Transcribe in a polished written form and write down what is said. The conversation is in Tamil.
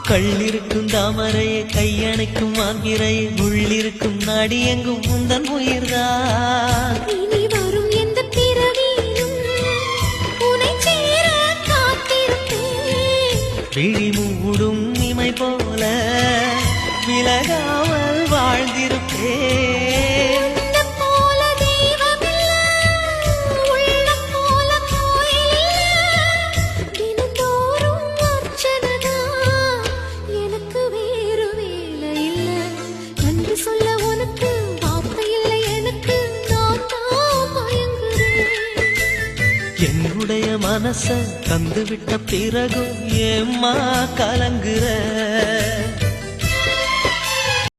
கள்ளிருக்கும் தாமரையை கையணைக்கும் மாந்திரையை உள்ளிருக்கும் நாடி எங்கும் முந்தன் உயிர்தான் இனி வரும் எந்த பிறவியிலும் உனை சேர காத்திருப்பேன் விழி மூடும் இமை போல விலகாமல் வாழ்ந்திருப்பேன் உள்ளம் போல தெய்வமில்ல, உள்ளம் போல கோயிலில்ல. தினந்தோறும் அர்ச்சனைதான், எனக்கு வேறு வேலை இல்ல. நன்றி சொல்ல உனக்கு வார்த்தை இல்லை எனக்கு, நான் தான் மயங்குறேன். என்னுடைய மனச தந்துவிட்ட பிறகும் ஏம்மா கலங்குற